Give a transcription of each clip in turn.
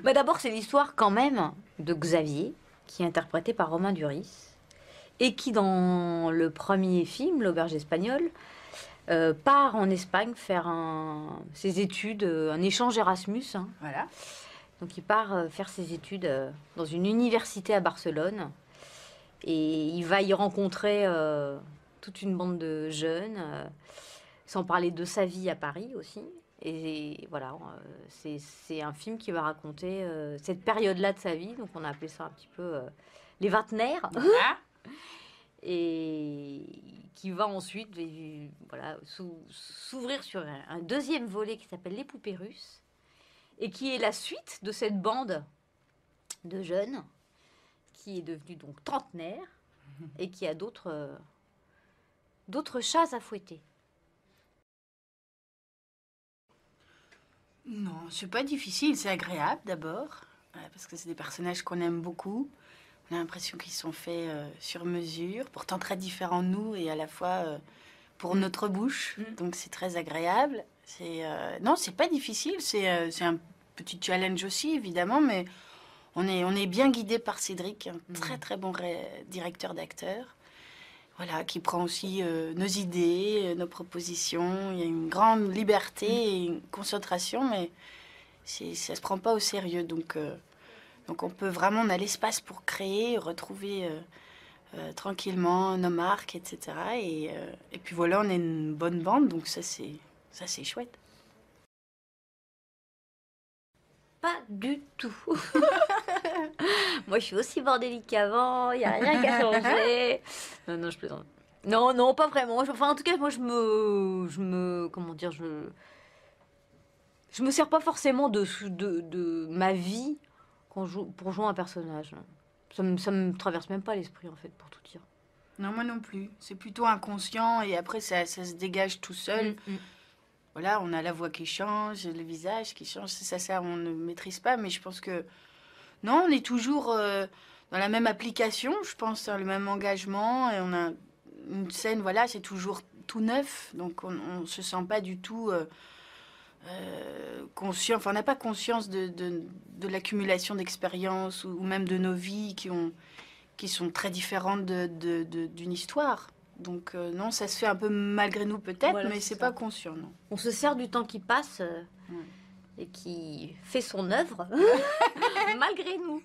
Bah d'abord, c'est l'histoire quand même de Xavier, qui est interprété par Romain Duris, et qui, dans le premier film, L'Auberge espagnole, part en Espagne faire ses études, un échange Erasmus. Hein. Voilà. Donc il part faire ses études dans une université à Barcelone. Et il va y rencontrer toute une bande de jeunes, sans parler de sa vie à Paris aussi. Et voilà, c'est un film qui va raconter cette période-là de sa vie. Donc on a appelé ça un petit peu les vingtenaires. Voilà. Et qui va ensuite voilà, s'ouvrir sur un deuxième volet qui s'appelle Les poupées russes. Et qui est la suite de cette bande de jeunes qui est devenue donc trentenaire et qui a d'autres chats à fouetter. Non, c'est pas difficile, c'est agréable d'abord, parce que c'est des personnages qu'on aime beaucoup. On a l'impression qu'ils sont faits sur mesure, pourtant très différents de nous et à la fois pour notre bouche. Donc c'est très agréable. Non, c'est pas difficile, c'est un petit challenge aussi évidemment, mais on est bien guidé par Cédric, un très très bon directeur d'acteurs. Voilà, qui prend aussi nos idées, nos propositions. Il y a une grande liberté et une concentration, mais ça se prend pas au sérieux. Donc on peut vraiment, on a l'espace pour créer, retrouver tranquillement nos marques, etc. Et puis voilà, on est une bonne bande, donc ça c'est chouette. Pas du tout. Moi, je suis aussi bordélique qu'avant. Il n'y a rien qui a changé. Non, je plaisante. Non, pas vraiment. Enfin, en tout cas, moi, comment dire, je me sers pas forcément de ma vie pour jouer un personnage. Ça me traverse même pas l'esprit, en fait, pour tout dire. Non, moi non plus. C'est plutôt inconscient et après ça se dégage tout seul. Voilà, on a la voix qui change, le visage qui change. Ça, on ne maîtrise pas, mais je pense que non, on est toujours dans la même application, je pense, le même engagement. Et on a une scène, voilà, c'est toujours tout neuf. Donc, on ne se sent pas du tout conscient. Enfin, on n'a pas conscience de l'accumulation d'expériences ou même de nos vies qui sont très différentes d'une histoire. Donc, non, ça se fait un peu malgré nous, peut-être, Voilà, mais c'est pas conscient, non. On se sert du temps qui passe. Et qui fait son œuvre malgré nous.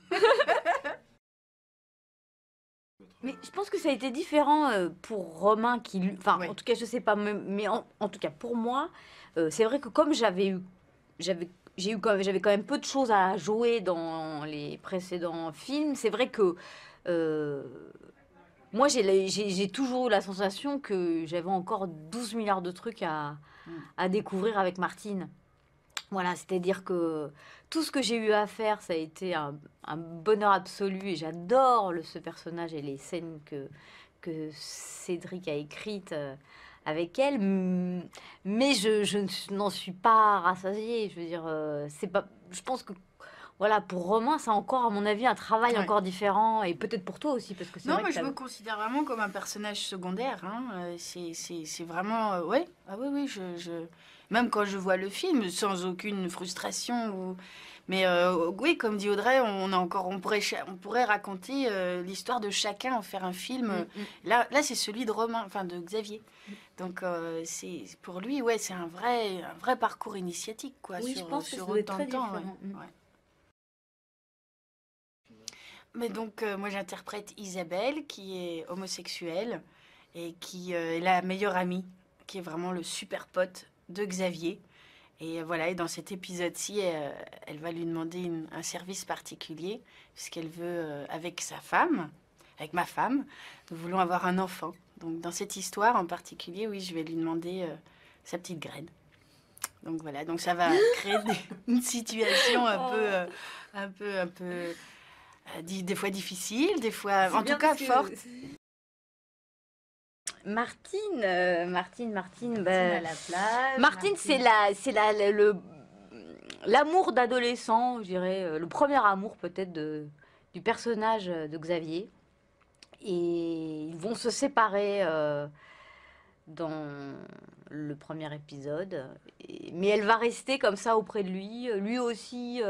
Mais je pense que ça a été différent pour Romain enfin, en tout cas, je sais pas, mais en tout cas pour moi, c'est vrai que comme j'avais quand même peu de choses à jouer dans les précédents films, c'est vrai que moi j'ai toujours eu la sensation que j'avais encore 12 milliards de trucs à découvrir avec Martine. Voilà, c'est-à-dire que tout ce que j'ai eu à faire, ça a été un bonheur absolu et j'adore ce personnage et les scènes que Cédric a écrites avec elle. Mais je n'en suis pas rassasiée. Je veux dire, c'est pas. Je pense que voilà, pour Romain, c'est encore, à mon avis, un travail encore différent et peut-être pour toi aussi, parce que c'est non, vrai mais que je me considère vraiment comme un personnage secondaire. Hein. C'est vraiment, ouais, ah oui, même quand je vois le film, sans aucune frustration mais oui, comme dit Audrey, on pourrait raconter l'histoire de chacun, en faire un film. Là, c'est celui de Romain, enfin de Xavier. Donc c'est pour lui, ouais, c'est un vrai parcours initiatique, quoi, oui, sur, je pense que sur ça doit être autant très de temps. différent. Ouais. Mais donc, moi, j'interprète Isabelle, qui est homosexuelle et qui est la meilleure amie, qui est vraiment le super pote de Xavier. Et voilà, et dans cet épisode-ci, elle va lui demander un service particulier, puisqu'elle veut, avec sa femme, avec ma femme, nous voulons avoir un enfant. Donc, dans cette histoire en particulier, oui, je vais lui demander sa petite graine. Donc voilà, donc ça va créer une situation un peu des fois difficile, des fois, en tout cas, forte. Martine, Martine à la plage. Martine, c'est l'amour d'adolescent, je dirais, le premier amour peut-être du personnage de Xavier. Et ils vont se séparer dans le premier épisode. Mais elle va rester comme ça auprès de lui. Lui aussi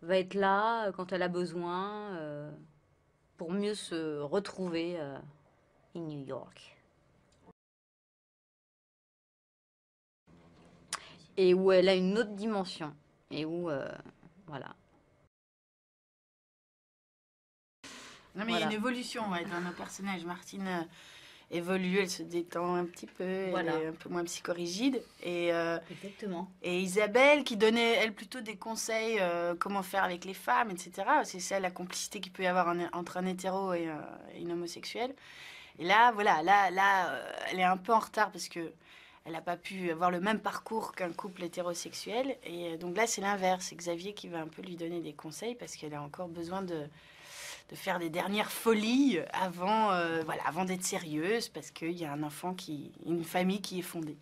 va être là quand elle a besoin pour mieux se retrouver in New York. Et où elle a une autre dimension. Et où, voilà. Non, mais il y a une évolution dans nos personnages. Martine évolue, elle se détend un petit peu, elle est un peu moins psychorigide. Exactement. Et Isabelle, qui donnait, elle, plutôt des conseils, comment faire avec les femmes, etc. C'est ça, la complicité qu'il peut y avoir entre un hétéro et une homosexuelle. Et là, voilà, elle est un peu en retard parce que elle n'a pas pu avoir le même parcours qu'un couple hétérosexuel. Et donc là, c'est l'inverse. C'est Xavier qui va un peu lui donner des conseils parce qu'elle a encore besoin de faire des dernières folies avant d'être sérieuse, parce qu'il y a une famille qui est fondée.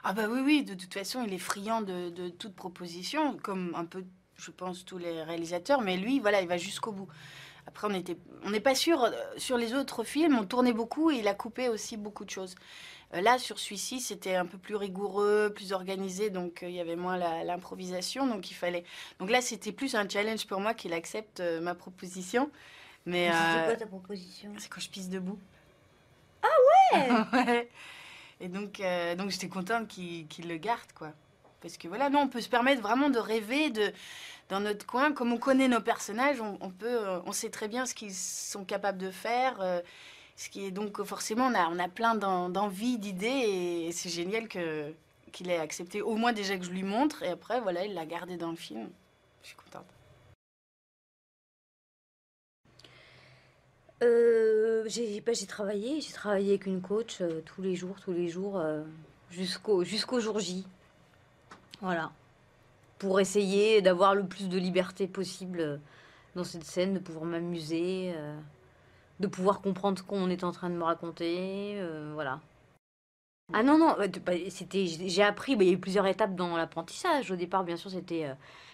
Ah bah oui, de toute façon, il est friand de toute proposition, comme un peu, je pense, tous les réalisateurs, mais lui, voilà, il va jusqu'au bout. Après, on n'est pas sûr, sur les autres films, on tournait beaucoup et il a coupé aussi beaucoup de choses. Là, sur celui-ci, c'était un peu plus rigoureux, plus organisé, donc il y avait moins l'improvisation, donc il fallait... Donc là, c'était plus un challenge pour moi qu'il accepte ma proposition. Mais c'était quoi ta proposition? c'est quand je pisse debout. Ah ouais. Ouais. Et donc j'étais contente qu'il le garde, quoi. Parce que voilà, nous, on peut se permettre vraiment de rêver dans notre coin. Comme on connaît nos personnages, on sait très bien ce qu'ils sont capables de faire. Ce qui est donc forcément, on a plein d'envies, d'idées, et c'est génial qu'il ait accepté, au moins déjà que je lui montre, et après, voilà, il l'a gardé dans le film. Je suis contente. J'ai travaillé avec une coach tous les jours, jusqu'au jour J. Voilà. Pour essayer d'avoir le plus de liberté possible dans cette scène, de pouvoir m'amuser, de pouvoir comprendre ce qu'on est en train de me raconter, voilà. Ah non, non, j'ai appris, il y a eu plusieurs étapes dans l'apprentissage. Au départ, bien sûr,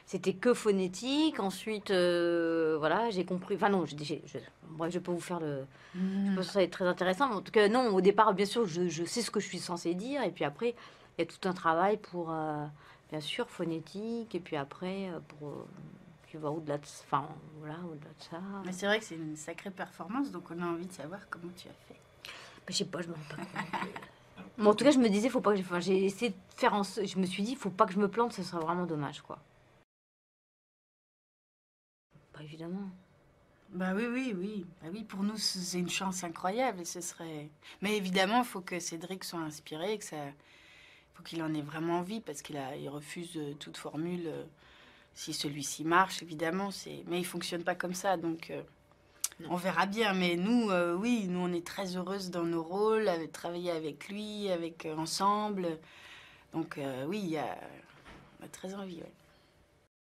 c'était que phonétique. Ensuite, voilà, j'ai compris. Enfin non, bref, je peux vous faire le... Je pense que ça va être très intéressant. Mais en tout cas, non, au départ, bien sûr, je sais ce que je suis censée dire. Et puis après, il y a tout un travail pour, bien sûr, phonétique. Et puis après, tu vas au-delà de, enfin, voilà, au-delà de ça. Mais c'est vrai que c'est une sacrée performance, donc on a envie de savoir comment tu as fait. Je sais pas, je me rends pas compte. Mais en tout cas, je me disais, faut pas que j'ai essayé de faire je me suis dit, faut pas que je me plante, ce serait vraiment dommage, quoi. Pas évidemment. Bah oui. Bah oui, pour nous, c'est une chance incroyable, et ce serait... Mais évidemment, il faut que Cédric soit inspiré, faut qu'il en ait vraiment envie, parce il refuse toute formule. Si celui-ci marche, évidemment, mais il fonctionne pas comme ça, donc on verra bien. Mais nous, oui, nous, on est très heureuses dans nos rôles, travailler avec lui, ensemble. Donc oui, on a très envie, ouais.